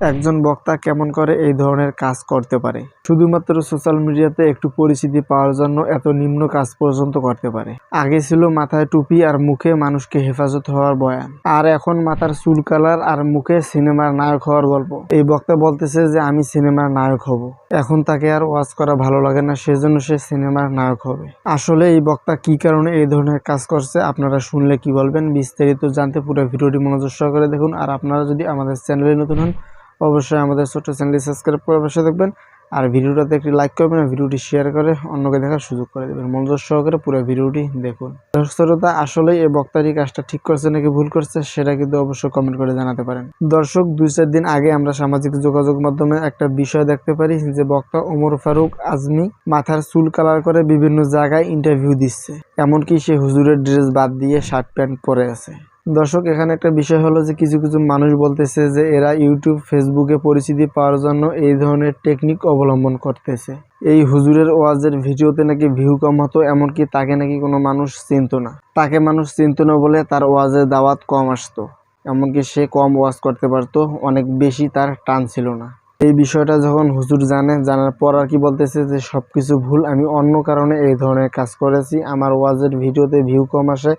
একজন বক্তা কেমন করে এই ধরনের কাজ করতে পারে? শুধুমাত্র সোশ্যাল মিডিয়াতে একটু পরিচিতি পাওয়ার জন্য এত নিম্ন কাজ পর্যন্ত করতে পারে। আগে ছিল মাথায় টুপি আর মুখে মানুষকে হেফাজত হওয়ার বয়ান, আর এখন মাথার চুল কালার আর মুখে সিনেমার নায়ক হওয়ার গল্প। এই বক্তা বলতেছে যে আমি সিনেমার নায়ক হব। এখন তাকে আর ওয়াজ করা ভালো লাগে না, সেজন্য সে সিনেমার নায়ক হবে। আসলে এই বক্তা কি কারণে এই ধরনের কাজ করছে আপনারা শুনলে কি বলবেন? বিস্তারিত জানতে পুরো ভিডিওটি মনোযোগ সহকারে দেখুন। আর আপনারা যদি আমাদের চ্যানেলে নতুন হন অবশ্যই আমাদের ছোট্ট চ্যানেলটি সাবস্ক্রাইব করে পাশে থাকবেন, আর ভিডিওটাতে একটি লাইক করবেন আর ভিডিওটি শেয়ার করে অন্যকে দেখার সুযোগ করে দেবেন। মনোযোগ সহকারে পুরো ভিডিওটি দেখুন। দর্শকরা আসলে এই বক্তারই কাজটা ঠিক করছে নাকি ভুল করছে সেটা কিন্তু অবশ্যই কমেন্ট করে জানাতে পারেন। দর্শক, 2-4 দিন আগে আমরা সামাজিক যোগাযোগ মাধ্যমে একটা বিষয় দেখতে পারি যে বক্তা ওমর ফারুক আজমি মাথার চুল কালার করে বিভিন্ন জায়গায় ইন্টারভিউ দিচ্ছে, এমনকি সে হুজুরের ড্রেস বাদ দিয়ে শার্ট প্যান্ট পরে আছে। দর্শক, এখানে একটা বিষয় হলো যে কিছু কিছু মানুষ বলতেছে যে এরা ইউটিউব ফেসবুকে পরিচিতি পাওয়ার জন্য এই ধরনের টেকনিক অবলম্বন করতেছে। এই হুজুরের ওয়াজের ভিডিওতে নাকি ভিউ কম হতো, এমনকি তাকে নাকি কোনো মানুষ চিনত না। তাকে মানুষ চিনত না বলে তার ওয়াজের দাওয়াত কম আসতো, এমনকি সে কম ওয়াজ করতে পারতো, অনেক বেশি তার টান ছিল না। এই বিষয়টা যখন হুজুর জানার পর আর কি বলতেছে যে সবকিছু ভুল, আমি অন্য কারণে এই ধরনের কাজ করেছি, আমার ওয়াজের ভিডিওতে ভিউ কম আসে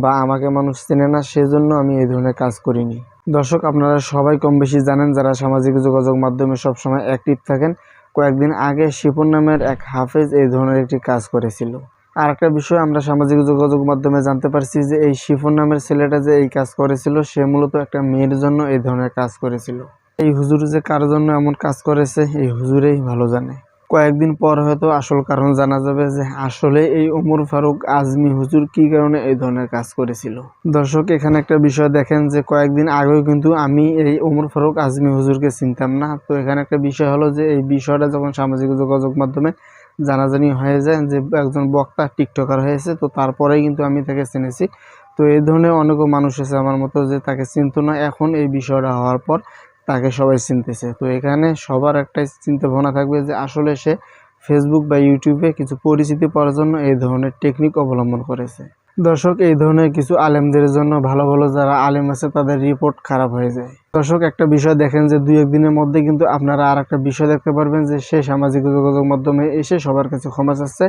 বা আমাকে মানুষ চেনে না, সেজন্য আমি এই ধরনের কাজ করিনি। দর্শক, আপনারা সবাই কম বেশি জানেন যারা সামাজিক যোগাযোগ মাধ্যমে সবসময় অ্যাক্টিভ থাকেন, কয়েকদিন আগে শিপন নামের এক হাফেজ এই ধরনের একটি কাজ করেছিল। আর একটা বিষয় আমরা সামাজিক যোগাযোগ মাধ্যমে জানতে পারছি যে এই শিপন নামের ছেলেটা যে এই কাজ করেছিল সে মূলত একটা মেয়ের জন্য এই ধরনের কাজ করেছিল। এই হুজুর যে কার জন্য এমন কাজ করেছে এই হুজুরেই ভালো জানে। কয়েকদিন পর হয়তো আসল কারণ জানা যাবে যে আসলে এই ওমর ফারুক আজমি হুজুর কি কারণে এই ধরনের কাজ করেছিল। দর্শক, এখানে একটা বিষয় দেখেন যে কয়েকদিন আগেও কিন্তু আমি এই ওমর ফারুক আজমি হুজুরকে চিনতাম না। তো এখানে একটা বিষয় হলো যে এই বিষয়টা যখন সামাজিক যোগাযোগ মাধ্যমে জানাজানি হয়ে যায় যে একজন বক্তা টিকটকার হয়েছে, তো তারপরেই কিন্তু আমি তাকে চিনেছি। তো এই ধরনের অনেকও মানুষ আছে আমার মতো যে তাকে চিনত না, এখন এই বিষয়টা হওয়ার পর তাকে সবাই চিনতেছে। তো এখানে সবার একটাই চিন্তা ভাবনা থাকবে যে আসলে সে ফেসবুক বা ইউটিউবে কিছু পরিচিতি পাওয়ার জন্য এই ধরনের টেকনিক অবলম্বন করেছে। দর্শক, এই ধরনের কিছু আলেমদের জন্য ভালো ভালো যারা আলেম আছে তাদের রিপোর্ট খারাপ হয়ে যায়। দর্শক, একটা বিষয় দেখেন যে 2-1 দিনের মধ্যে কিন্তু আপনারা আর একটা বিষয় দেখতে পারবেন যে সে সামাজিক যোগাযোগ মাধ্যমে এসে সবার কাছে ক্ষমা চাচ্ছে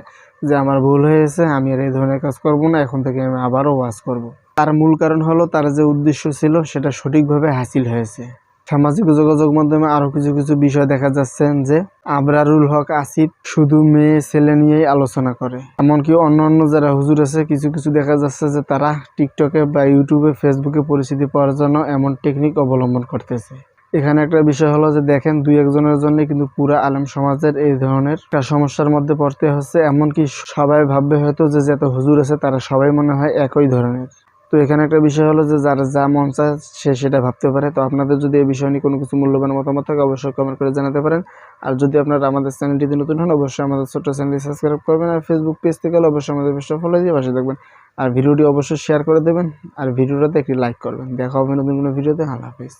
যে আমার ভুল হয়েছে, আমি আর এই ধরনের কাজ করব না, এখন থেকে আমি আবারও ওয়াজ করব। তার মূল কারণ হলো তার যে উদ্দেশ্য ছিল সেটা সঠিকভাবে হাসিল হয়েছে। সামাজিক যোগাযোগ মাধ্যমে আরো কিছু কিছু বিষয় দেখা যাচ্ছে যে আবরারুল হক আসিফ শুধু মেয়ে ছেলে নিয়েই আলোচনা করে, এমনকি অন্য যারা হুজুর আছে কিছু কিছু দেখা যাচ্ছে যে তারা টিকটকে বা ইউটিউবে ফেসবুকে পরিচিতি পাওয়ার জন্য এমন টেকনিক অবলম্বন করতেছে। এখানে একটা বিষয় হলো যে দেখেন 2-1 জনের জন্য কিন্তু পুরা আলেম সমাজের এই ধরনের একটা সমস্যার মধ্যে পড়তে হচ্ছে, এমনকি সবাই ভাববে হয়তো যে যত হুজুর আছে তারা সবাই মনে হয় একই ধরনের। তো এখানে একটা বিষয় হলো যে যার যা মন চায় সে সেটা ভাবতে পারে। তো আপনাদের যদি এই বিষয় নিয়ে কোনো কিছু মূল্যবান মতামত থাকে অবশ্যই কমেন্ট করে জানাতে পারেন। আর যদি আপনারা আমাদের চ্যানেলটিতে নতুন হন অবশ্যই আমাদের ছোট্ট চ্যানেলটি সাবস্ক্রাইব করবেন, আর ফেসবুক পেজ থেকে হলে অবশ্যই আমাদের পেজটা ফলো দিয়ে পাশে থাকবেন, আর ভিডিওটি অবশ্যই শেয়ার করে দেবেন, আর ভিডিওটাতে একটি লাইক করবেন। দেখা হবে নতুন কোনো ভিডিওতে। আল্লাহ হাফেজ।